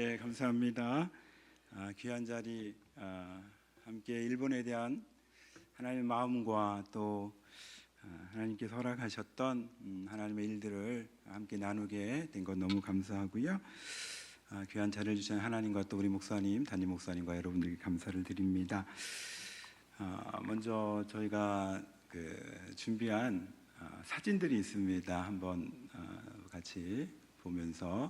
예, 감사합니다. 귀한 자리 함께 일본에 대한 하나님의 마음과 또 하나님께서 허락하셨던 하나님의 일들을 함께 나누게 된 것 너무 감사하고요. 귀한 자리를 주신 하나님과 또 우리 목사님, 담임 목사님과 여러분들께 감사를 드립니다. 먼저 저희가 준비한 사진들이 있습니다. 한번 같이 보면서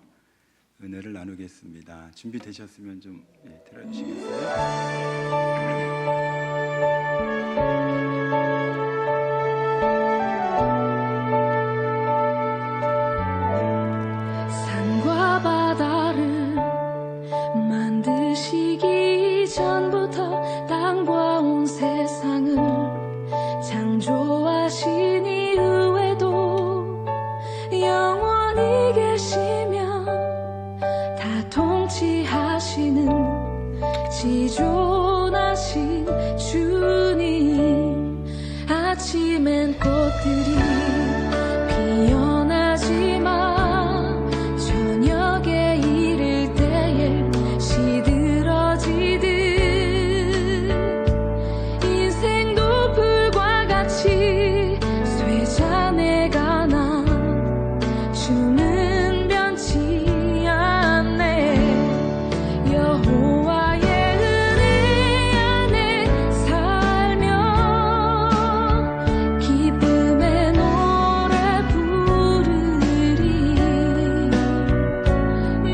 은혜를 나누겠습니다. 준비되셨으면 좀 들어주시겠어요? 산과 바다를 만드시기 전부터 땅과 온 세상을 창조하신 이후에도 영원히 계시며 다 통치하시는 지존하신 주님. 아침엔 꽃들이 피어나지만 저녁에 이를 때에 시들어지듯 인생도 불과 같이 쇠잔해가나 주는 변치 않네. 여호와의 은혜 안에 살며 기쁨의 노래 부르리.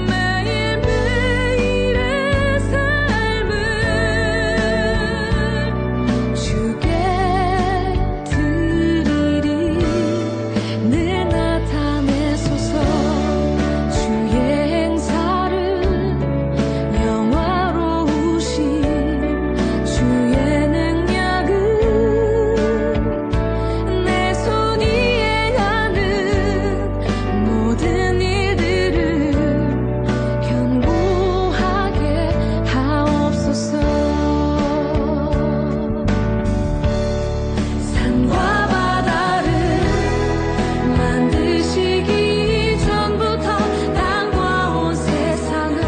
매일매일의 삶을 주께 드리리. 늘 나타내소서 주의 행사를 영화로우신 주의 능력은 내 손이 행하는 모든 일들을 견고하게 하옵소서. 산과 바다를 만드시기 전부터 땅과 온 세상을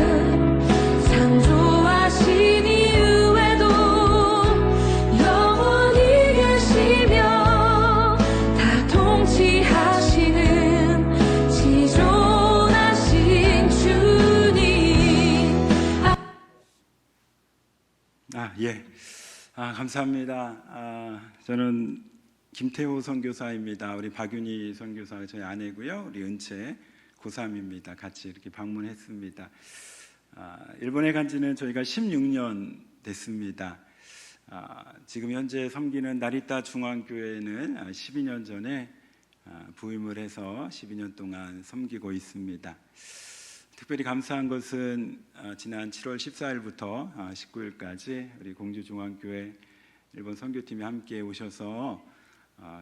창조하신 이후에도 영원히 계시며 다 통치하시는 지존하신 주님. 감사합니다. 저는 김태호 선교사입니다. 우리 박윤희 선교사가 저희 아내고요. 우리 은채 고3입니다. 같이 이렇게 방문했습니다. 일본에 간 지는 저희가 16년 됐습니다. 지금 현재 섬기는 나리타 중앙교회는 12년 전에 부임을 해서 12년 동안 섬기고 있습니다. 특별히 감사한 것은 지난 7월 14일부터 19일까지 우리 공주중앙교회 일본 선교팀이 함께 오셔서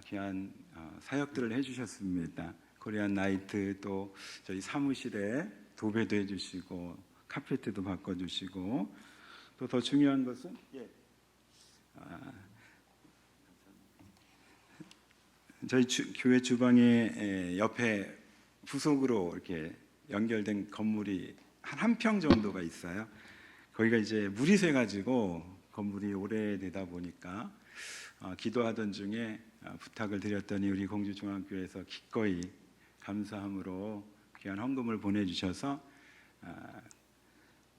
귀한 사역들을 해주셨습니다. 코리안 나이트, 또 저희 사무실에 도배도 해주시고 카페트도 바꿔주시고, 또 더 중요한 것은 저희 교회 주방에 옆에 부속으로 이렇게 연결된 건물이 한 평 정도가 있어요. 거기가 이제 물이 새가지고 건물이 오래되다 보니까 기도하던 중에 부탁을 드렸더니 우리 공주중앙교회에서 기꺼이 감사함으로 귀한 헌금을 보내주셔서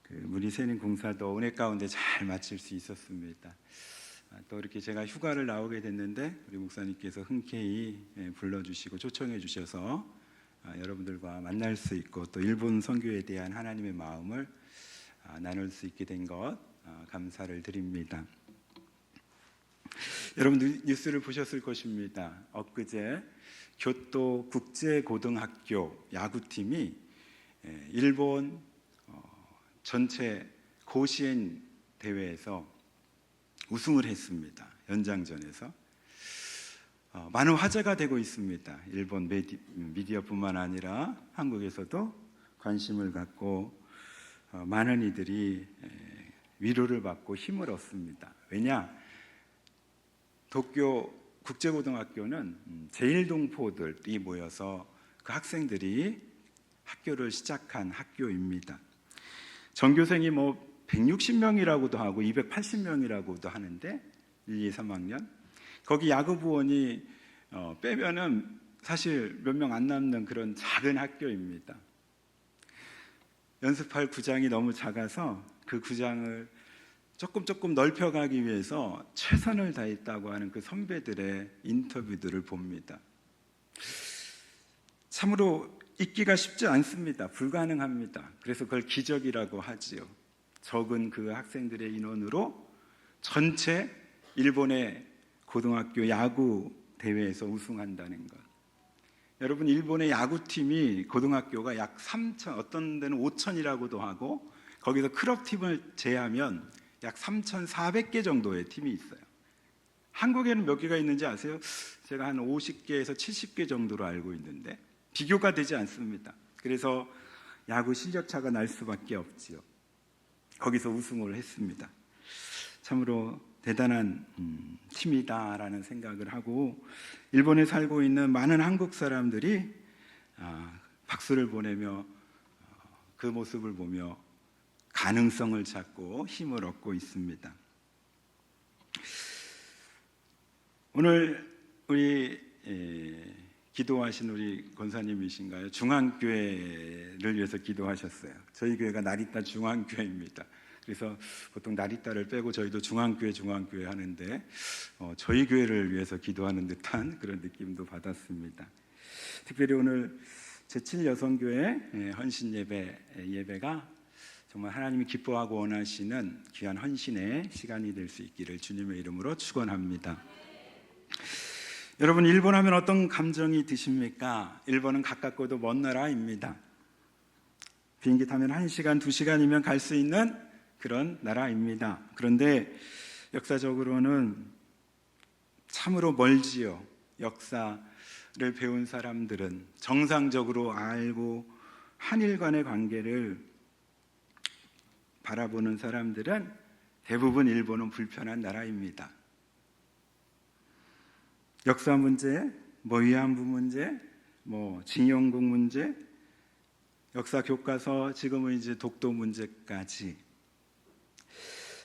그 물이 새는 공사도 은혜 가운데 잘 마칠 수 있었습니다. 또 이렇게 제가 휴가를 나오게 됐는데 우리 목사님께서 흔쾌히 불러주시고 초청해 주셔서 여러분들과 만날 수 있고 또 일본 선교에 대한 하나님의 마음을 나눌 수 있게 된 것 감사를 드립니다. 여러분 뉴스를 보셨을 것입니다. 엊그제 교토 국제고등학교 야구팀이 일본 전체 고시엔 대회에서 우승을 했습니다. 연장전에서 많은 화제가 되고 있습니다. 일본 미디어뿐만 아니라 한국에서도 관심을 갖고 많은 이들이 위로를 받고 힘을 얻습니다. 왜냐? 도쿄 국제고등학교는 제1동포들이 모여서 그 학생들이 학교를 시작한 학교입니다. 전교생이 뭐 160명이라고도 하고 280명이라고도 하는데 1, 2, 3학년 거기 야구부원이 빼면은 사실 몇 명 안 남는 그런 작은 학교입니다. 연습할 구장이 너무 작아서 그 구장을 조금 넓혀가기 위해서 최선을 다했다고 하는 그 선배들의 인터뷰들을 봅니다. 참으로 있기가 쉽지 않습니다. 불가능합니다. 그래서 그걸 기적이라고 하지요. 적은 그 학생들의 인원으로 전체 일본의 고등학교 야구 대회에서 우승한다는 것. 여러분, 일본의 야구팀이 고등학교가 약 3천, 어떤 데는 5천이라고도 하고 거기서 클럽팀을 제하면 약 3,400개 정도의 팀이 있어요. 한국에는 몇 개가 있는지 아세요? 제가 한 50개에서 70개 정도로 알고 있는데 비교가 되지 않습니다. 그래서 야구 실력차가 날 수밖에 없지요. 거기서 우승을 했습니다. 참으로 대단한 팀이다라는 생각을 하고 일본에 살고 있는 많은 한국 사람들이 박수를 보내며 그 모습을 보며 가능성을 찾고 힘을 얻고 있습니다. 오늘 우리 기도하신 우리 권사님이신가요? 중앙교회를 위해서 기도하셨어요. 저희 교회가 나리타 중앙교회입니다. 그래서 보통 나리타를 빼고 저희도 중앙교회 하는데 저희 교회를 위해서 기도하는 듯한 그런 느낌도 받았습니다. 특별히 오늘 제7여성교회 헌신 예배가 정말 하나님이 기뻐하고 원하시는 귀한 헌신의 시간이 될 수 있기를 주님의 이름으로 축원합니다. 여러분, 일본 하면 어떤 감정이 드십니까? 일본은 가깝고도 먼 나라입니다. 비행기 타면 1시간, 2시간이면 갈 수 있는 그런 나라입니다. 그런데 역사적으로는 참으로 멀지요. 역사를 배운 사람들은 정상적으로 알고 한일 간의 관계를 바라보는 사람들은 대부분 일본은 불편한 나라입니다. 역사 문제, 위안부 문제, 징용국 문제, 역사 교과서, 지금은 이제 독도 문제까지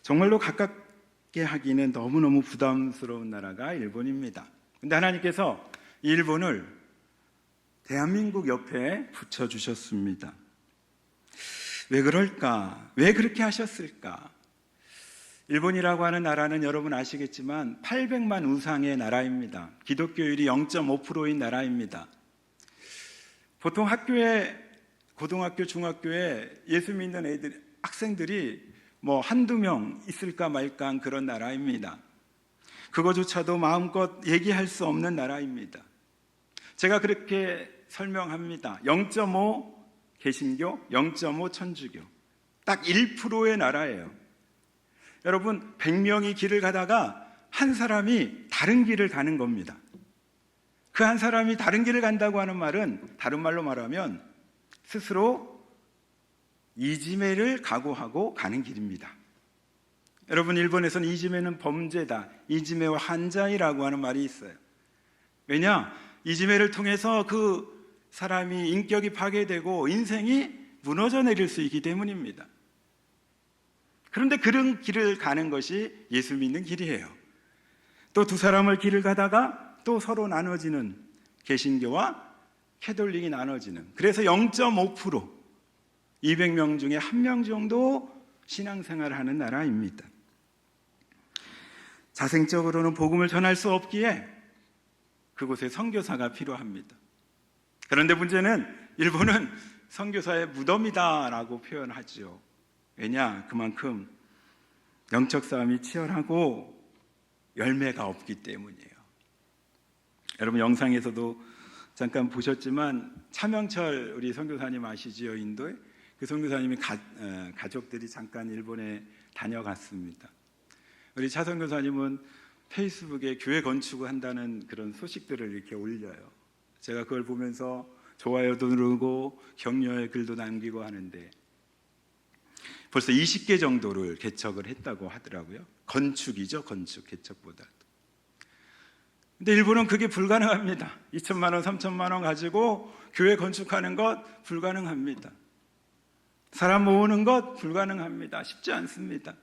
정말로 가깝게 하기는 너무너무 부담스러운 나라가 일본입니다. 그런데 하나님께서 일본을 대한민국 옆에 붙여주셨습니다. 왜 그럴까? 왜 그렇게 하셨을까? 일본이라고 하는 나라는 여러분 아시겠지만 800만 우상의 나라입니다. 기독교율이 0.5%인 나라입니다. 보통 학교에, 고등학교, 중학교에 예수 믿는 학생들이 한두 명 있을까 말까 한 그런 나라입니다. 그거조차도 마음껏 얘기할 수 없는 나라입니다. 제가 그렇게 설명합니다. 0.5 개신교, 0.5 천주교, 딱 1%의 나라예요. 여러분, 100명이 길을 가다가 한 사람이 다른 길을 가는 겁니다. 그 한 사람이 다른 길을 간다고 하는 말은 다른 말로 말하면 스스로 이지메를 각오하고 가는 길입니다. 여러분, 일본에서는 이지메는 범죄다, 이지메와 한자이라고 하는 말이 있어요. 왜냐? 이지메를 통해서 그 사람이 인격이 파괴되고 인생이 무너져 내릴 수 있기 때문입니다. 그런데 그런 길을 가는 것이 예수 믿는 길이에요. 또 두 사람을 길을 가다가 또 서로 나눠지는, 개신교와 캐톨릭이 나눠지는, 그래서 0.5% 200명 중에 1명 정도 신앙생활을 하는 나라입니다. 자생적으로는 복음을 전할 수 없기에 그곳에 선교사가 필요합니다. 그런데 문제는 일본은 선교사의 무덤이다라고 표현하죠. 왜냐? 그만큼 영적 싸움이 치열하고 열매가 없기 때문이에요. 여러분, 영상에서도 잠깐 보셨지만 차명철 우리 선교사님 아시지요? 인도에 그 선교사님이 가족들이 잠깐 일본에 다녀갔습니다. 우리 차 선교사님은 페이스북에 교회 건축을 한다는 그런 소식들을 이렇게 올려요. 제가 그걸 보면서 좋아요도 누르고 격려의 글도 남기고 하는데 벌써 20개 정도를 개척을 했다고 하더라고요. 건축이죠, 건축, 개척보다도. 근데 일본은 그게 불가능합니다. 2천만 원, 3천만 원 가지고 교회 건축하는 것 불가능합니다. 사람 모으는 것 불가능합니다. 쉽지 않습니다.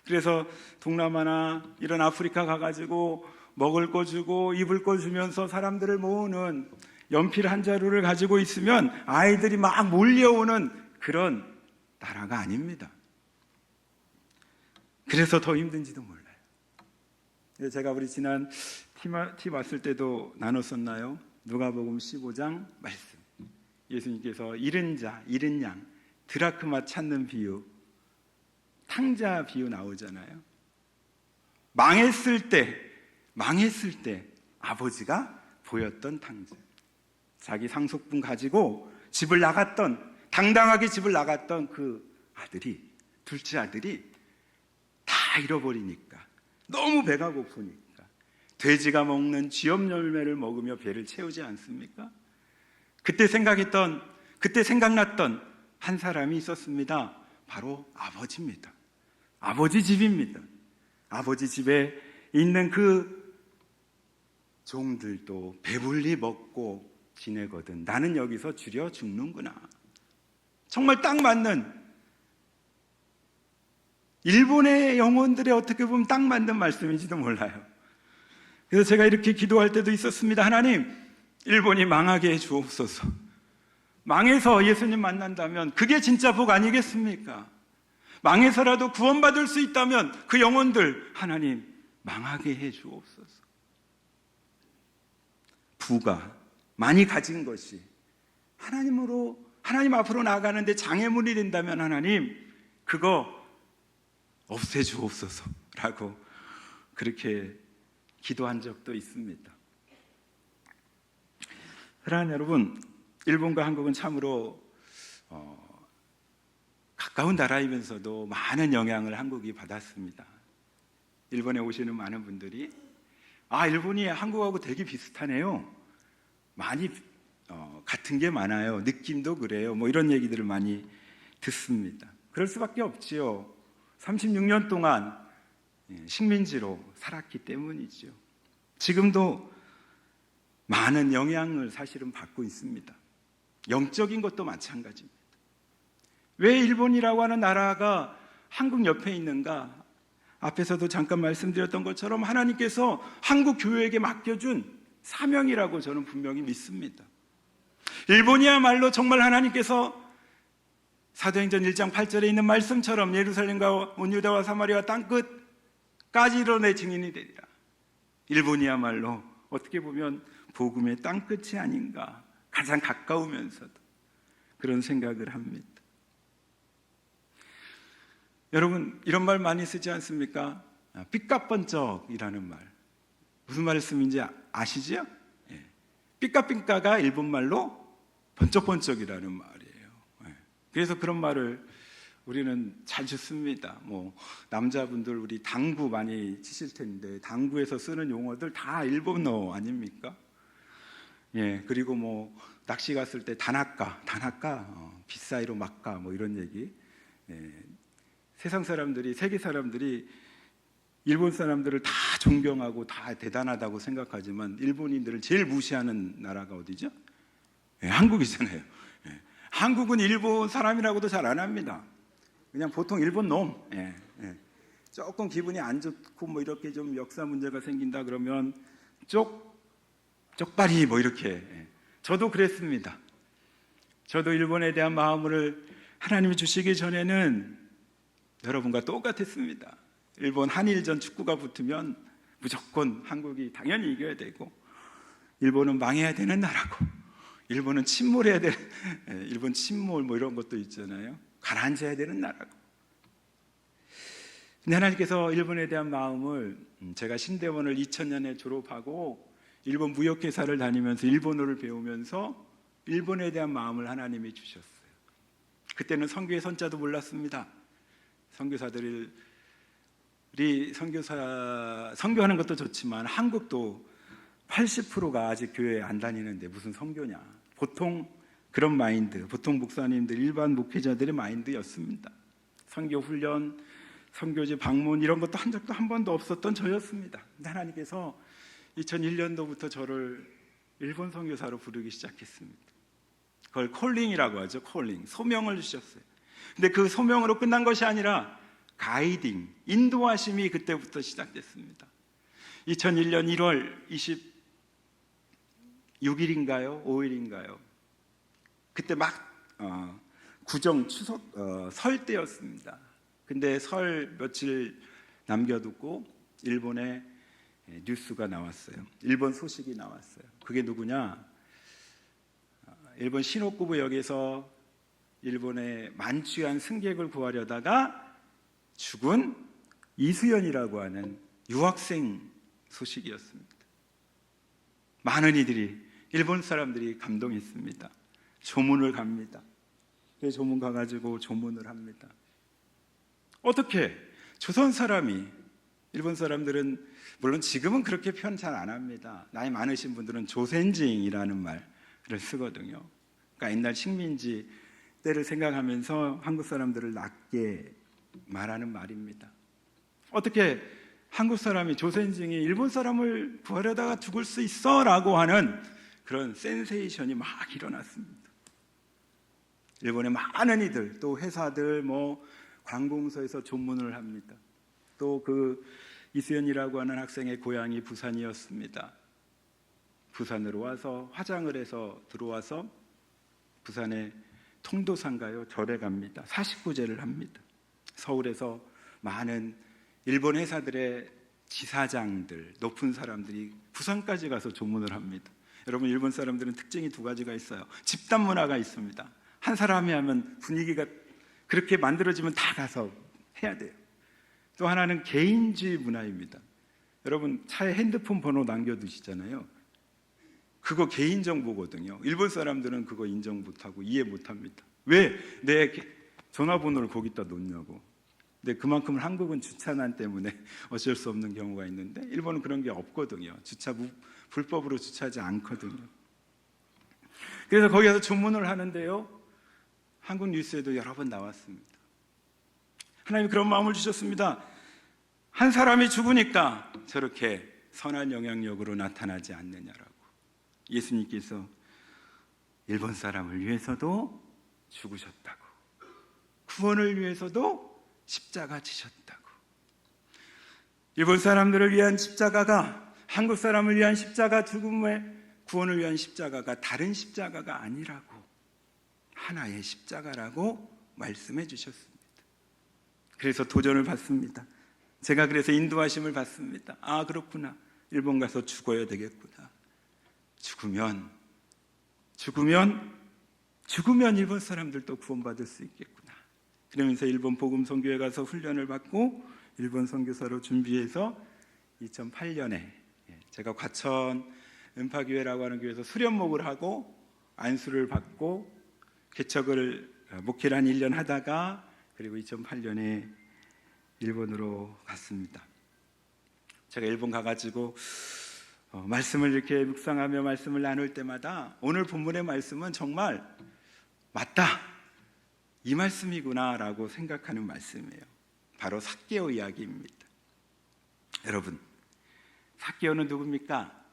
그래서 동남아나 이런 아프리카 가가지고 먹을 거 주고 입을 거 주면서 사람들을 모으는 연필 한 자루를 가지고 있으면 아이들이 막 몰려오는 그런 나라가 아닙니다. 그래서 더 힘든지도 몰라요. 제가 우리 지난 티 왔을 때도 나눴었나요? 누가복음 15장 말씀. 예수님께서 잃은 자, 잃은 양, 드라크마 찾는 비유, 탕자 비유 나오잖아요. 망했을 때 아버지가 보였던 탕자. 자기 상속분 가지고 집을 나갔던, 당당하게 집을 나갔던 그 아들이, 둘째 아들이 다 잃어버리니까, 너무 배가 고프니까 돼지가 먹는 쥐염 열매를 먹으며 배를 채우지 않습니까? 그때 생각났던 한 사람이 있었습니다. 바로 아버지입니다. 아버지 집입니다. 아버지 집에 있는 그 종들도 배불리 먹고 지내거든. 나는 여기서 줄여 죽는구나. 정말 딱 맞는, 일본의 영혼들의 어떻게 보면 딱 맞는 말씀인지도 몰라요. 그래서 제가 이렇게 기도할 때도 있었습니다. 하나님, 일본이 망하게 해 주옵소서. 망해서 예수님 만난다면 그게 진짜 복 아니겠습니까? 망해서라도 구원받을 수 있다면 그 영혼들 하나님 망하게 해 주옵소서. 부가 많이 가진 것이 하나님 앞으로 나아가는데 장애물이 된다면 하나님 그거 없애 주옵소서라고 그렇게 기도한 적도 있습니다. 사랑하는 여러분, 일본과 한국은 참으로 가까운 나라이면서도 많은 영향을 한국이 받았습니다. 일본에 오시는 많은 분들이 일본이 한국하고 되게 비슷하네요. 많이 같은 게 많아요. 느낌도 그래요. 뭐 이런 얘기들을 많이 듣습니다. 그럴 수밖에 없지요. 36년 동안 식민지로 살았기 때문이죠. 지금도 많은 영향을 사실은 받고 있습니다. 영적인 것도 마찬가지입니다. 왜 일본이라고 하는 나라가 한국 옆에 있는가? 앞에서도 잠깐 말씀드렸던 것처럼 하나님께서 한국 교회에게 맡겨준 사명이라고 저는 분명히 믿습니다. 일본이야말로 정말 하나님께서 사도행전 1장 8절에 있는 말씀처럼 예루살렘과 온 유다와 사마리아 땅끝까지 이뤄내 증인이 되리라. 일본이야말로 어떻게 보면 복음의 땅끝이 아닌가, 가장 가까우면서도 그런 생각을 합니다. 여러분, 이런 말 많이 쓰지 않습니까? 삐까번쩍이라는 말. 무슨 말씀인지 아시죠? 삐까삐까가 일본말로 번쩍번쩍이라는 말이에요. 그래서 그런 말을 우리는 자주 씁니다. 뭐 남자분들 우리 당구 많이 치실 텐데 당구에서 쓰는 용어들 다 일본어 아닙니까? 그리고 뭐 낚시 갔을 때 다나까, 빗사이로 막까 뭐 이런 얘기. 세상 사람들이, 세계 사람들이 일본 사람들을 다 존경하고 다 대단하다고 생각하지만 일본인들을 제일 무시하는 나라가 어디죠? 한국이잖아요. 한국은 일본 사람이라고도 잘 안 합니다. 그냥 보통 일본 놈. 조금 기분이 안 좋고 뭐 이렇게 좀 역사 문제가 생긴다 그러면 쪽발이 뭐 이렇게. 저도 그랬습니다. 저도 일본에 대한 마음을 하나님이 주시기 전에는 여러분과 똑같았습니다. 일본 한일전 축구가 붙으면 무조건 한국이 당연히 이겨야 되고, 일본은 망해야 되는 나라고, 일본은 침몰해야 되는, 일본 침몰 뭐 이런 것도 있잖아요. 가라앉아야 되는 나라고. 근데 하나님께서 일본에 대한 마음을, 제가 신대원을 2000년에 졸업하고 일본 무역회사를 다니면서 일본어를 배우면서 일본에 대한 마음을 하나님이 주셨어요. 그때는 선교의 선자도 몰랐습니다. 선교사들이 선교하는 것도 좋지만 한국도 80%가 아직 교회에 안 다니는데 무슨 선교냐. 보통 그런 마인드, 보통 목사님들, 일반 목회자들의 마인드였습니다. 선교 훈련, 선교지 방문 이런 것도 한 적도 한 번도 없었던 저였습니다. 근데 하나님께서 2001년도부터 저를 일본 선교사로 부르기 시작했습니다. 그걸 콜링이라고 하죠. 콜링, 소명을 주셨어요. 근데 그 소명으로 끝난 것이 아니라 가이딩, 인도하심이 그때부터 시작됐습니다. 2001년 1월 26일인가요? 5일인가요? 그때 막 구정 추석 설 때였습니다. 근데 설 며칠 남겨두고 일본에 뉴스가 나왔어요. 일본 소식이 나왔어요. 그게 누구냐? 일본 시노쿠보역에서 일본의 만취한 승객을 구하려다가 죽은 이수연이라고 하는 유학생 소식이었습니다. 많은 이들이, 일본 사람들이 감동했습니다. 조문을 갑니다. 조문 가가지고 조문을 합니다. 어떻게 조선 사람이, 일본 사람들은 물론 지금은 그렇게 표현 잘 안 합니다. 나이 많으신 분들은 조센징이라는 말을 쓰거든요. 그러니까 옛날 식민지 때를 생각하면서 한국 사람들을 낮게 말하는 말입니다. 어떻게 한국 사람이, 조센징이 일본 사람을 구하려다가 죽을 수 있어? 라고 하는 그런 센세이션이 막 일어났습니다. 일본의 많은 이들, 또 회사들, 관공서에서 조문을 합니다. 또 그 이수연이라고 하는 학생의 고향이 부산이었습니다. 부산으로 와서 화장을 해서 들어와서 부산의 통도사인가요? 절에 갑니다. 49제를 합니다. 서울에서 많은 일본 회사들의 지사장들, 높은 사람들이 부산까지 가서 조문을 합니다. 여러분, 일본 사람들은 특징이 두 가지가 있어요. 집단 문화가 있습니다. 한 사람이 하면 분위기가 그렇게 만들어지면 다 가서 해야 돼요. 또 하나는 개인주의 문화입니다. 여러분, 차에 핸드폰 번호 남겨두시잖아요. 그거 개인정보거든요. 일본 사람들은 그거 인정 못하고 이해 못합니다. 왜 내 전화번호를 거기다 놓냐고. 근데 그만큼 한국은 주차난 때문에 어쩔 수 없는 경우가 있는데 일본은 그런 게 없거든요. 불법으로 주차하지 않거든요. 그래서 거기 가서 조문을 하는데요, 한국 뉴스에도 여러 번 나왔습니다. 하나님이 그런 마음을 주셨습니다. 한 사람이 죽으니까 저렇게 선한 영향력으로 나타나지 않느냐라고. 예수님께서 일본 사람을 위해서도 죽으셨다고, 구원을 위해서도 십자가 지셨다고. 일본 사람들을 위한 십자가가, 한국 사람을 위한 십자가, 죽음의 구원을 위한 십자가가 다른 십자가가 아니라고, 하나의 십자가라고 말씀해 주셨습니다. 그래서 도전을 받습니다. 제가 그래서 인도하심을 받습니다. 아, 그렇구나. 일본 가서 죽어야 되겠구나. 죽으면 일본 사람들도 구원받을 수 있겠구나. 그러면서 일본 복음 선교회 가서 훈련을 받고 일본 선교사로 준비해서 2008년에 제가 과천 은파교회라고 하는 교회에서 수련목을 하고 안수를 받고 개척을 목회를 한 1년 하다가, 그리고 2008년에 일본으로 갔습니다. 제가 일본 가가지고 말씀을 이렇게 묵상하며 말씀을 나눌 때마다 오늘 본문의 말씀은 정말 맞다, 이 말씀이구나라고 생각하는 말씀이에요. 바로 삭개오 이야기입니다. 여러분, 삭개오는 누굽니까?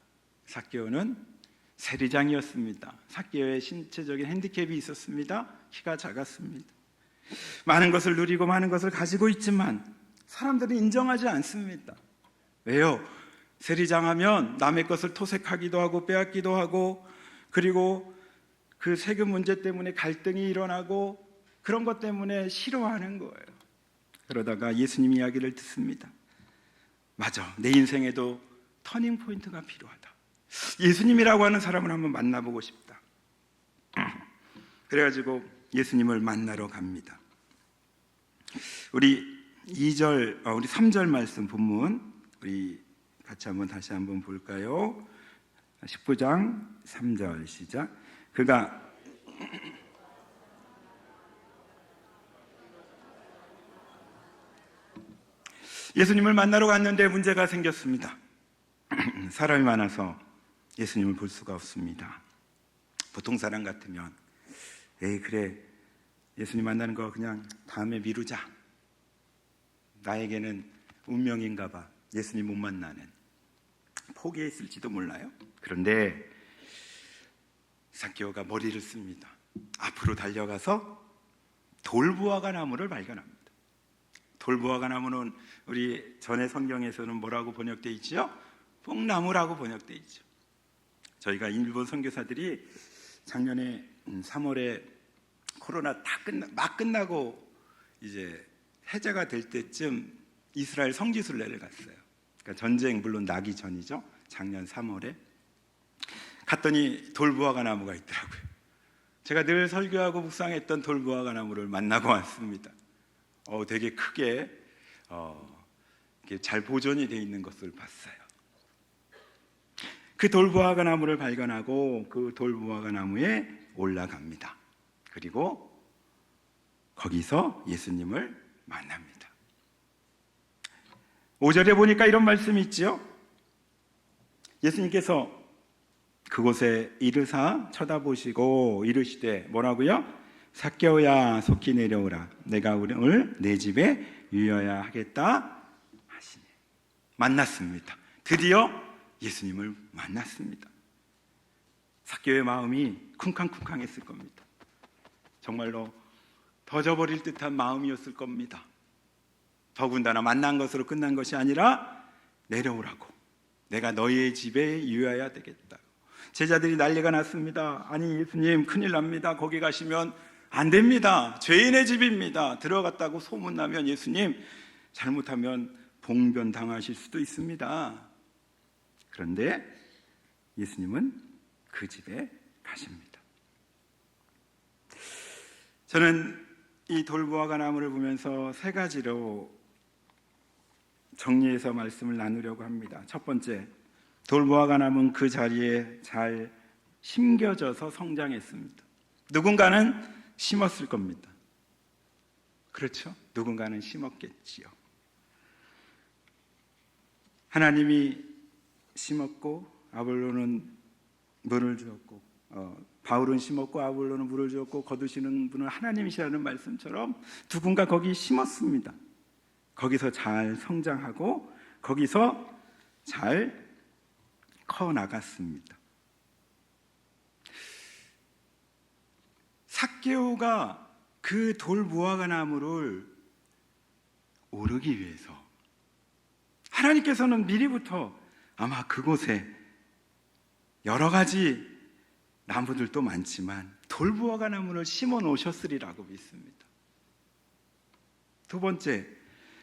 삭개오는 세리장이었습니다. 삭개오의 신체적인 핸디캡이 있었습니다. 키가 작았습니다. 많은 것을 누리고 많은 것을 가지고 있지만 사람들이 인정하지 않습니다. 왜요? 세리장하면 남의 것을 토색하기도 하고 빼앗기도 하고, 그리고 그 세금 문제 때문에 갈등이 일어나고 그런 것 때문에 싫어하는 거예요. 그러다가 예수님 이야기를 듣습니다. 맞아, 내 인생에도 터닝 포인트가 필요하다. 예수님이라고 하는 사람을 한번 만나보고 싶다. 그래가지고 예수님을 만나러 갑니다. 우리 3절 말씀 본문 우리 같이 다시 한번 볼까요? 19장 3절 시작. 그가 예수님을 만나러 갔는데 문제가 생겼습니다. 사람이 많아서 예수님을 볼 수가 없습니다. 보통 사람 같으면 그래, 예수님 만나는 거 그냥 다음에 미루자. 나에게는 운명인가 봐, 예수님 못 만나는. 포기했을지도 몰라요. 그런데 삭개오가 머리를 씁니다. 앞으로 달려가서 돌부화과 나무를 발견합니다. 돌부화과 나무는 우리 전의 성경에서는 뭐라고 번역되어 있죠? 뽕나무라고 번역되어 있죠. 저희가 일본 선교사들이 작년에 3월에 코로나 막 끝나고 이제 해제가 될 때쯤 이스라엘 성지순례를 갔어요. 그러니까 전쟁 물론 나기 전이죠. 작년 3월에 갔더니 돌부화과 나무가 있더라고요. 제가 늘 설교하고 묵상했던 돌부화과 나무를 만나고 왔습니다. 되게 크게 이렇게 잘 보존이 되어 있는 것을 봤어요. 그 돌부화과 나무를 발견하고 그 돌부화과 나무에 올라갑니다. 그리고 거기서 예수님을 만납니다. 5절에 보니까 이런 말씀이 있죠. 예수님께서 그곳에 이르사 쳐다보시고 이르시되 뭐라고요? 삭개오야 속히 내려오라. 내가 오늘 내 집에 유여야 하겠다 하시네. 만났습니다. 드디어 예수님을 만났습니다. 삭개오의 마음이 쿵쾅쿵쾅했을 겁니다. 정말로 터져버릴 듯한 마음이었을 겁니다. 더군다나 만난 것으로 끝난 것이 아니라 내려오라고. 내가 너희의 집에 유여해야 되겠다. 제자들이 난리가 났습니다. 아니 예수님 큰일 납니다. 거기 가시면 안 됩니다. 죄인의 집입니다. 들어갔다고 소문나면 예수님 잘못하면 봉변 당하실 수도 있습니다. 그런데 예수님은 그 집에 가십니다. 저는 이 돌부화과 나무를 보면서 세 가지로 정리해서 말씀을 나누려고 합니다. 첫 번째, 돌부화과 나무는 그 자리에 잘 심겨져서 성장했습니다. 누군가는 심었을 겁니다. 그렇죠? 누군가는 심었겠지요. 하나님이 심었고 아볼로는 물을 주었고 바울은 심었고 아볼로는 물을 주었고 거두시는 분은 하나님이시라는 말씀처럼 누군가 거기 심었습니다. 거기서 잘 성장하고 거기서 잘 커 나갔습니다. 삭개오가 그 돌무화과 나무를 오르기 위해서 하나님께서는 미리부터 아마 그곳에 여러 가지 나무들도 많지만 돌무화과 나무를 심어 놓으셨으리라고 믿습니다. 두 번째,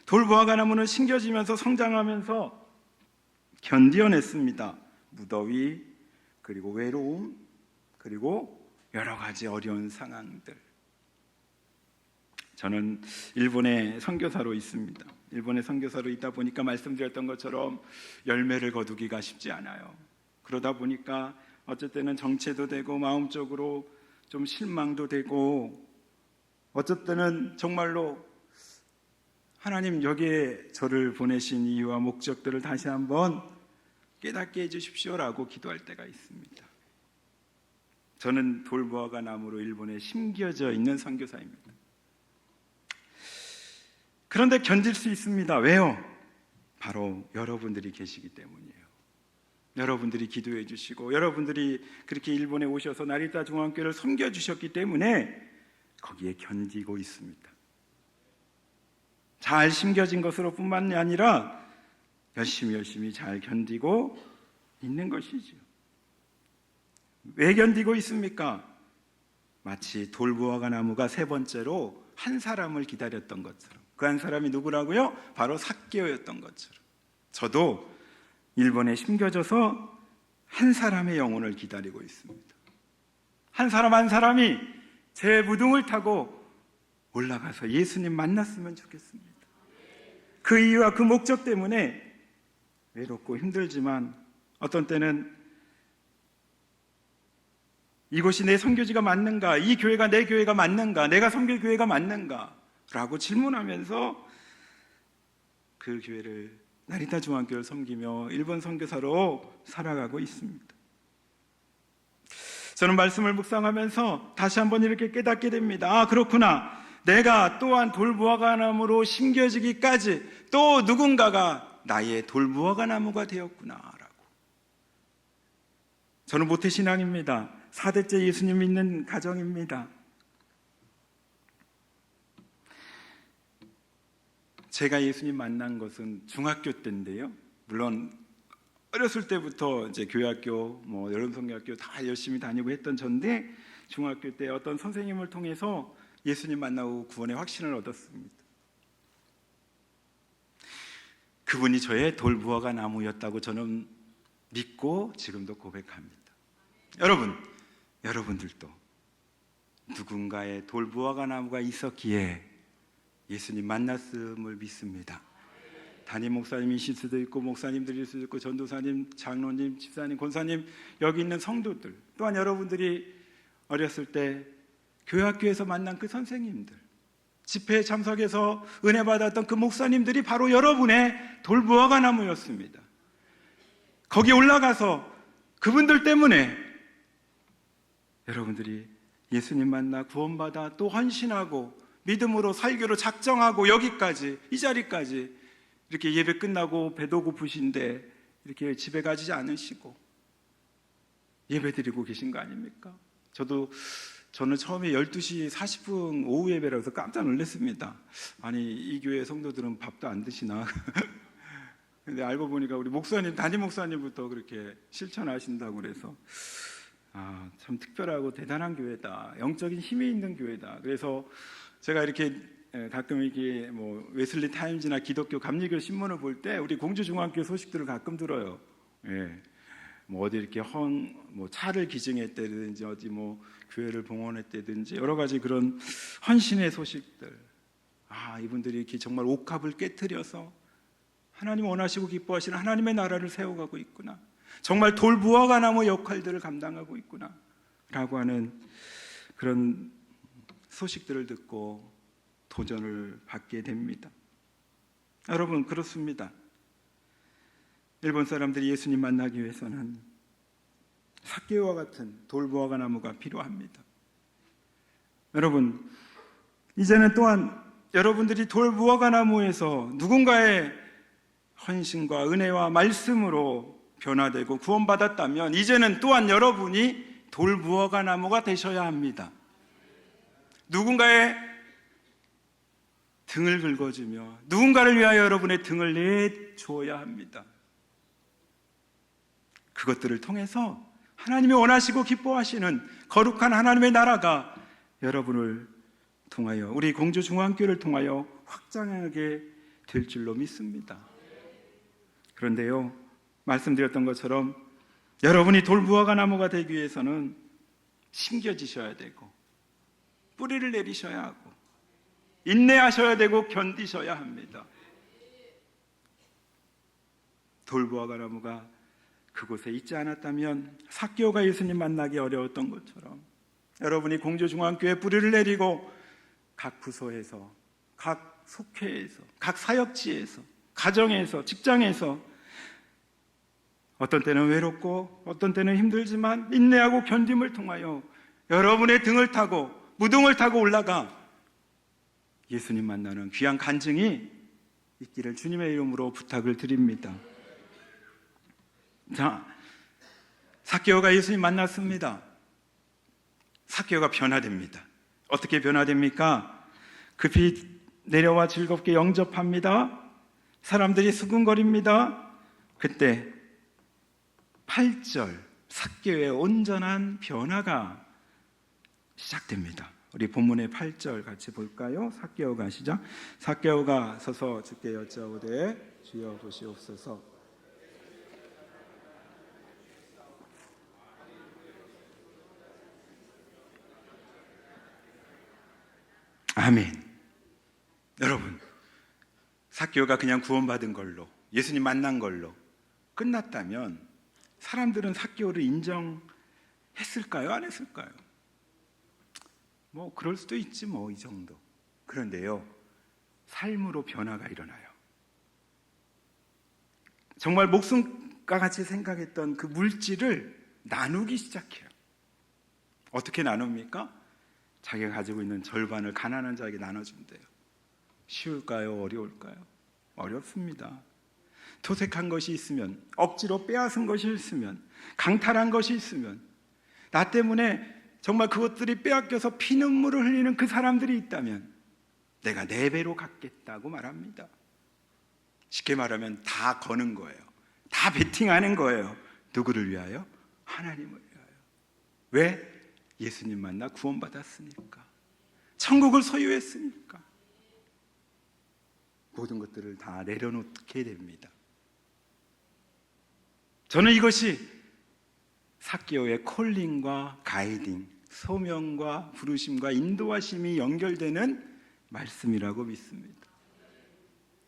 돌무화과 나무는 심겨지면서 성장하면서 견뎌냈습니다. 무더위, 그리고 외로움, 그리고 여러 가지 어려운 상황들. 저는 일본에 선교사로 있습니다. 일본에 선교사로 있다 보니까 말씀드렸던 것처럼 열매를 거두기가 쉽지 않아요. 그러다 보니까 어쩔 때는 정체도 되고 마음적으로 좀 실망도 되고 어쩔 때는 정말로 하나님 여기에 저를 보내신 이유와 목적들을 다시 한번 깨닫게 해주십시오라고 기도할 때가 있습니다. 저는 돌무화과 나무로 일본에 심겨져 있는 선교사입니다. 그런데 견딜 수 있습니다. 왜요? 바로 여러분들이 계시기 때문이에요. 여러분들이 기도해 주시고 여러분들이 그렇게 일본에 오셔서 나리타 중앙교회를 섬겨주셨기 때문에 거기에 견디고 있습니다. 잘 심겨진 것으로 뿐만이 아니라 열심히 잘 견디고 있는 것이죠. 왜 견디고 있습니까? 마치 돌무화과 나무가 세 번째로 한 사람을 기다렸던 것처럼. 그 한 사람이 누구라고요? 바로 삭개오였던 것처럼. 저도 일본에 심겨져서 한 사람의 영혼을 기다리고 있습니다. 한 사람이 제 무등을 타고 올라가서 예수님 만났으면 좋겠습니다. 그 이유와 그 목적 때문에 외롭고 힘들지만 어떤 때는 이곳이 내 선교지가 맞는가? 이 교회가 내 교회가 맞는가? 내가 섬길 교회가 맞는가? 라고 질문하면서 그 교회를 나리타 중앙교회를 섬기며 일본 선교사로 살아가고 있습니다. 저는 말씀을 묵상하면서 다시 한번 이렇게 깨닫게 됩니다. 그렇구나. 내가 또한 돌무화과 나무로 심겨지기까지 또 누군가가 나의 돌무화과 나무가 되었구나 라고. 저는 모태신앙입니다. 4대째 예수님 믿는 가정입니다. 제가 예수님 만난 것은 중학교 때인데요. 물론 어렸을 때부터 이제 교회학교, 뭐 여름성경학교 다 열심히 다니고 했던 전데 중학교 때 어떤 선생님을 통해서 예수님 만나고 구원의 확신을 얻었습니다. 그분이 저의 돌무화과 나무였다고 저는 믿고 지금도 고백합니다. 여러분들도 누군가의 돌무화과 나무가 있었기에 예수님 만났음을 믿습니다. 담임 목사님이실 수도 있고 목사님들일 수도 있고 전도사님, 장로님, 집사님, 권사님, 여기 있는 성도들, 또한 여러분들이 어렸을 때 교회학교에서 만난 그 선생님들, 집회에 참석해서 은혜 받았던 그 목사님들이 바로 여러분의 돌무화과 나무였습니다. 거기 올라가서 그분들 때문에 여러분들이 예수님 만나 구원받아 또 헌신하고 믿음으로 설교로 작정하고 여기까지, 이 자리까지 이렇게 예배 끝나고 배도 고프신데 이렇게 집에 가지 않으시고 예배 드리고 계신 거 아닙니까? 저는 처음에 12시 40분 오후 예배라서 깜짝 놀랐습니다. 아니, 이 교회 성도들은 밥도 안 드시나? 근데 알고 보니까 우리 목사님, 담임 목사님부터 그렇게 실천하신다고 그래서 참 특별하고 대단한 교회다. 영적인 힘이 있는 교회다. 그래서 제가 이렇게 가끔 이렇게 뭐 웨슬리 타임즈나 기독교 감리교 신문을 볼 때 우리 공주중앙교 소식들을 가끔 들어요. 예. 뭐 어디 이렇게 뭐 차를 기증했다든지 어디 뭐 교회를 봉헌했다든지 여러 가지 그런 헌신의 소식들. 이분들이 이렇게 정말 옥합을 깨트려서 하나님 원하시고 기뻐하시는 하나님의 나라를 세워가고 있구나. 정말 돌무화과 나무 역할들을 감당하고 있구나 라고 하는 그런 소식들을 듣고 도전을 받게 됩니다. 여러분, 그렇습니다. 일본 사람들이 예수님 만나기 위해서는 삭개오와 같은 돌무화과 나무가 필요합니다. 여러분, 이제는 또한 여러분들이 돌무화과 나무에서 누군가의 헌신과 은혜와 말씀으로 변화되고 구원받았다면 이제는 또한 여러분이 돌무화과 나무가 되셔야 합니다. 누군가의 등을 긁어주며 누군가를 위하여 여러분의 등을 내주어야 합니다. 그것들을 통해서 하나님이 원하시고 기뻐하시는 거룩한 하나님의 나라가 여러분을 통하여, 우리 공주중앙교회를 통하여 확장하게 될 줄로 믿습니다. 그런데요, 말씀드렸던 것처럼 여러분이 돌무화과 나무가 되기 위해서는 심겨지셔야 되고 뿌리를 내리셔야 하고 인내하셔야 되고 견디셔야 합니다. 돌무화과 나무가 그곳에 있지 않았다면 삭개오가 예수님 만나기 어려웠던 것처럼 여러분이 공주중앙교회 뿌리를 내리고 각 부서에서, 각 속회에서, 각 사역지에서, 가정에서, 직장에서 어떤 때는 외롭고 어떤 때는 힘들지만 인내하고 견딤을 통하여 여러분의 등을 타고 무등을 타고 올라가 예수님 만나는 귀한 간증이 있기를 주님의 이름으로 부탁을 드립니다. 자, 삭개오가 예수님 만났습니다. 삭개오가 변화됩니다. 어떻게 변화됩니까? 급히 내려와 즐겁게 영접합니다. 사람들이 수군거립니다. 그때 8절 삭개오의 온전한 변화가 시작됩니다. 우리 본문의 8절 같이 볼까요? 삭개오가 시작. 삭개오가 서서 주께 여짜오되 주여 보시옵소서. 아멘. 여러분, 삭개오가 그냥 구원받은 걸로, 예수님 만난 걸로 끝났다면 사람들은 삭개오를 인정했을까요? 안 했을까요? 뭐 그럴 수도 있지 뭐 이 정도. 그런데요, 삶으로 변화가 일어나요. 정말 목숨과 같이 생각했던 그 물질을 나누기 시작해요. 어떻게 나눕니까? 자기가 가지고 있는 절반을 가난한 자에게 나눠준대요. 쉬울까요? 어려울까요? 어렵습니다. 토색한 것이 있으면, 억지로 빼앗은 것이 있으면, 강탈한 것이 있으면, 나 때문에 정말 그것들이 빼앗겨서 피눈물을 흘리는 그 사람들이 있다면 내가 4배로 갚겠다고 말합니다. 쉽게 말하면 다 거는 거예요. 다 베팅하는 거예요. 누구를 위하여? 하나님을 위하여. 왜? 예수님 만나 구원받았으니까, 천국을 소유했으니까. 모든 것들을 다 내려놓게 됩니다. 저는 이것이 삭개오의 콜링과 가이딩, 소명과 부르심과 인도하심이 연결되는 말씀이라고 믿습니다.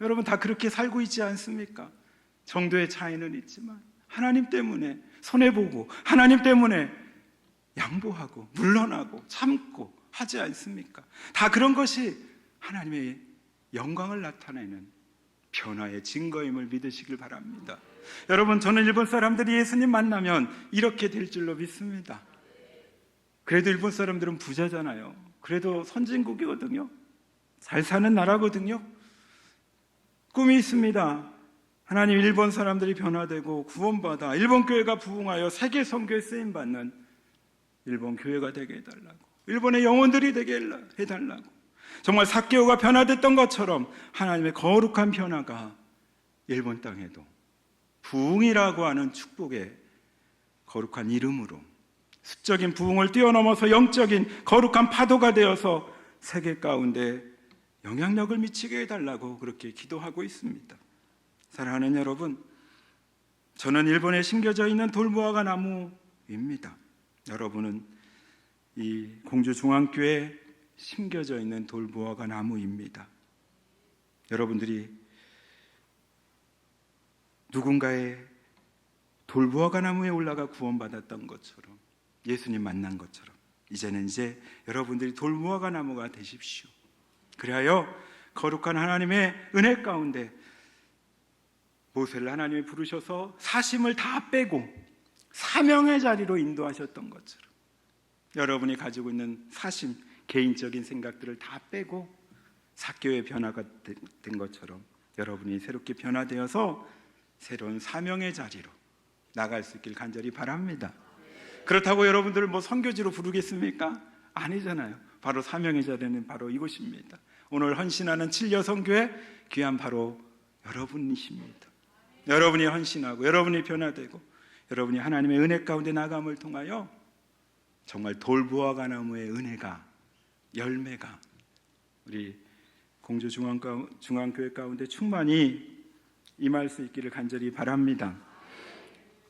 여러분 다 그렇게 살고 있지 않습니까? 정도의 차이는 있지만 하나님 때문에 손해보고, 하나님 때문에 양보하고 물러나고 참고 하지 않습니까? 다 그런 것이 하나님의 영광을 나타내는 변화의 증거임을 믿으시길 바랍니다. 여러분, 저는 일본 사람들이 예수님 만나면 이렇게 될 줄로 믿습니다. 그래도 일본 사람들은 부자잖아요. 그래도 선진국이거든요. 잘 사는 나라거든요. 꿈이 있습니다. 하나님, 일본 사람들이 변화되고 구원받아 일본 교회가 부흥하여 세계 선교에 쓰임받는 일본 교회가 되게 해달라고, 일본의 영혼들이 되게 해달라고. 정말 삭개오가 변화됐던 것처럼 하나님의 거룩한 변화가 일본 땅에도 부흥이라고 하는 축복의 거룩한 이름으로 수적인 부흥을 뛰어넘어서 영적인 거룩한 파도가 되어서 세계 가운데 영향력을 미치게 해달라고 그렇게 기도하고 있습니다. 사랑하는 여러분, 저는 일본에 심겨져 있는 돌무화과 나무입니다. 여러분은 이 공주중앙교회에 심겨져 있는 돌무화과 나무입니다. 여러분들이 누군가의 돌무화과 나무에 올라가 구원받았던 것처럼, 예수님 만난 것처럼 이제는 여러분들이 돌무화과 나무가 되십시오. 그리하여 거룩한 하나님의 은혜 가운데 모세를 하나님이 부르셔서 사심을 다 빼고 사명의 자리로 인도하셨던 것처럼 여러분이 가지고 있는 사심, 개인적인 생각들을 다 빼고 삭개오의 변화가 된 것처럼 여러분이 새롭게 변화되어서 새로운 사명의 자리로 나갈 수 있길 간절히 바랍니다. 그렇다고 여러분들을 선교지로 부르겠습니까? 아니잖아요. 바로 사명의 자리는 바로 이곳입니다. 오늘 헌신하는 7여성교회 귀한 바로 여러분이십니다. 여러분이 헌신하고 여러분이 변화되고 여러분이 하나님의 은혜 가운데 나감을 통하여 정말 돌무화과 나무의 은혜가, 열매가 우리 공주중앙교회 가운데 충만히 임할 수 있기를 간절히 바랍니다.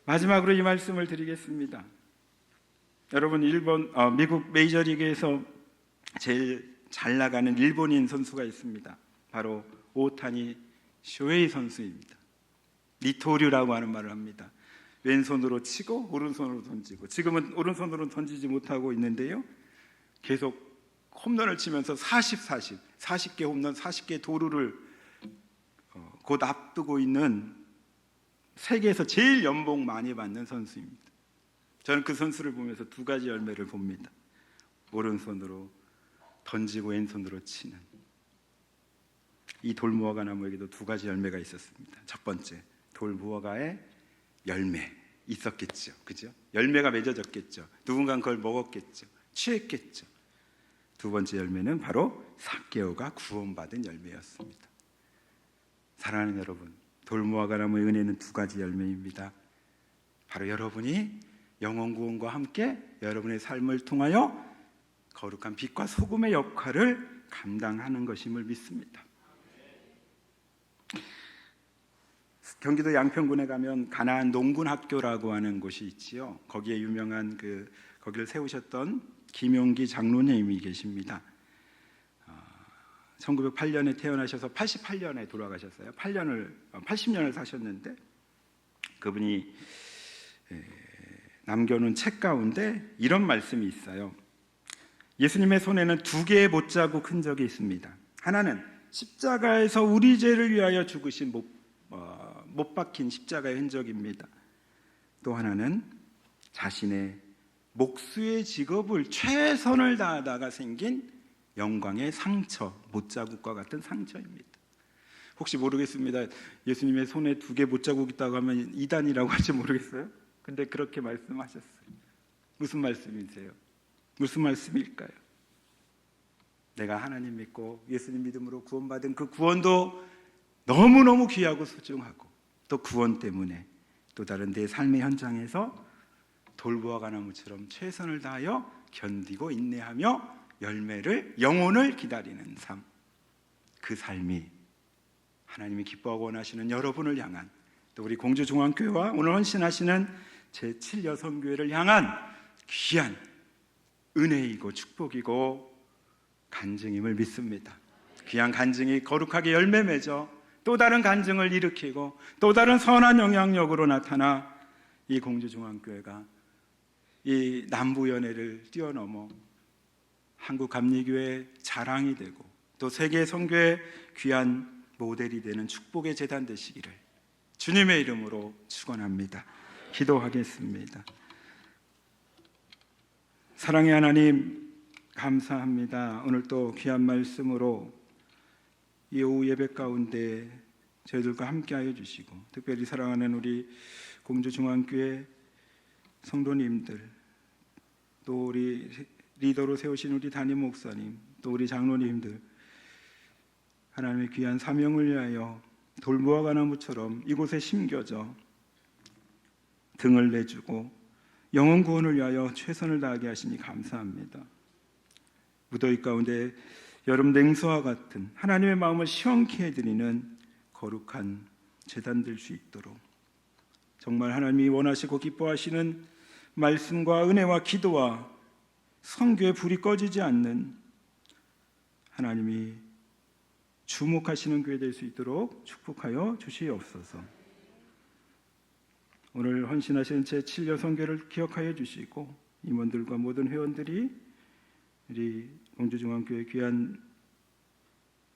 마지막으로 이 말씀을 드리겠습니다. 여러분, 미국 메이저리그에서 제일 잘 나가는 일본인 선수가 있습니다. 바로 오타니 쇼헤이 선수입니다. 리토류라고 하는 말을 합니다. 왼손으로 치고 오른손으로 던지고, 지금은 오른손으로 던지지 못하고 있는데요, 계속 홈런을 치면서 40개 홈런, 40개 도루를 곧 앞두고 있는 세계에서 제일 연봉 많이 받는 선수입니다. 저는 그 선수를 보면서 두 가지 열매를 봅니다. 오른손으로 던지고 왼손으로 치는 이 돌무화과 나무에게도 두 가지 열매가 있었습니다. 첫 번째, 돌무화과의 열매 있었겠죠, 그죠? 열매가 맺어졌겠죠. 누군가는 그걸 먹었겠죠. 취했겠죠. 두 번째 열매는 바로 삭개오가 구원받은 열매였습니다. 사랑하는 여러분, 돌무화과 나무의 은혜는 두 가지 열매입니다. 바로 여러분이 영혼 구원과 함께 여러분의 삶을 통하여 거룩한 빛과 소금의 역할을 감당하는 것임을 믿습니다. 경기도 양평군에 가면 가나안 농군학교라고 하는 곳이 있지요. 거기에 유명한 거기를 세우셨던 김용기 장로님이 계십니다. 1908년에 태어나셔서 88년에 돌아가셨어요. 80년을 사셨는데 그분이 남겨놓은 책 가운데 이런 말씀이 있어요. 예수님의 손에는 두 개의 못자국 흔적이 있습니다. 하나는 십자가에서 우리 죄를 위하여 죽으신 못 박힌 십자가의 흔적입니다. 또 하나는 자신의 목수의 직업을 최선을 다하다가 생긴 영광의 상처, 못자국과 같은 상처입니다. 혹시 모르겠습니다. 예수님의 손에 두 개 못자국 있다고 하면 이단이라고 할지 모르겠어요. 근데 그렇게 말씀하셨어요. 무슨 말씀이세요? 무슨 말씀일까요? 내가 하나님 믿고 예수님 믿음으로 구원받은 그 구원도 너무너무 귀하고 소중하고 또 구원 때문에 또 다른 내 삶의 현장에서 돌보아가 나무처럼 최선을 다하여 견디고 인내하며 열매를 영혼을 기다리는 삶, 그 삶이 하나님이 기뻐하고 원하시는 여러분을 향한 또 우리 공주중앙교회와 오늘 헌신하시는 제7여성교회를 향한 귀한 은혜이고 축복이고 간증임을 믿습니다. 귀한 간증이 거룩하게 열매 맺어 또 다른 간증을 일으키고 또 다른 선한 영향력으로 나타나 이 공주중앙교회가 이 남부연해를 뛰어넘어 한국 감리교회의 자랑이 되고 또 세계 선교의 귀한 모델이 되는 축복의 재단 되시기를 주님의 이름으로 축원합니다. 기도하겠습니다. 사랑의 하나님, 감사합니다. 오늘 또 귀한 말씀으로 이 오후 예배 가운데 저희들과 함께하여 주시고 특별히 사랑하는 우리 공주중앙교회 성도님들, 또 우리 리더로 세우신 우리 담임 목사님, 또 우리 장로님들, 하나님의 귀한 사명을 위하여 돌무화과 나무처럼 이곳에 심겨져 등을 내주고 영혼 구원을 위하여 최선을 다하게 하시니 감사합니다. 무더위 가운데 여름 냉수와 같은 하나님의 마음을 시원케 해드리는 거룩한 제단 될 수 있도록 정말 하나님이 원하시고 기뻐하시는 말씀과 은혜와 기도와 선교의 불이 꺼지지 않는 하나님이 주목하시는 교회 될 수 있도록 축복하여 주시옵소서. 오늘 헌신하신 제7여성교회를 기억하여 주시고 임원들과 모든 회원들이 우리 공주중앙교회 귀한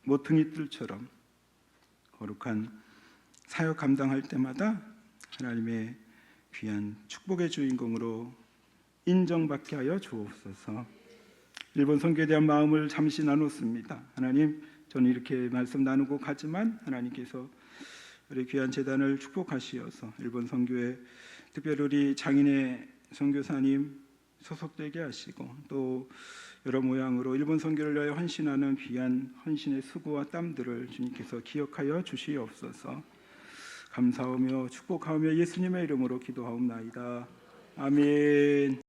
모퉁이들처럼 거룩한 사역 감당할 때마다 하나님의 귀한 축복의 주인공으로 인정받게 하여 주옵소서. 일본 선교에 대한 마음을 잠시 나눴습니다. 하나님, 저는 이렇게 말씀 나누고 가지만 하나님께서 우리 귀한 재단을 축복하시어서 일본 선교에 특별히 우리 장인의 선교사님 소속되게 하시고 또 여러 모양으로 일본 선교를 위하여 헌신하는 귀한 헌신의 수고와 땀들을 주님께서 기억하여 주시옵소서. 감사하며 축복하며 예수님의 이름으로 기도하옵나이다. 아멘.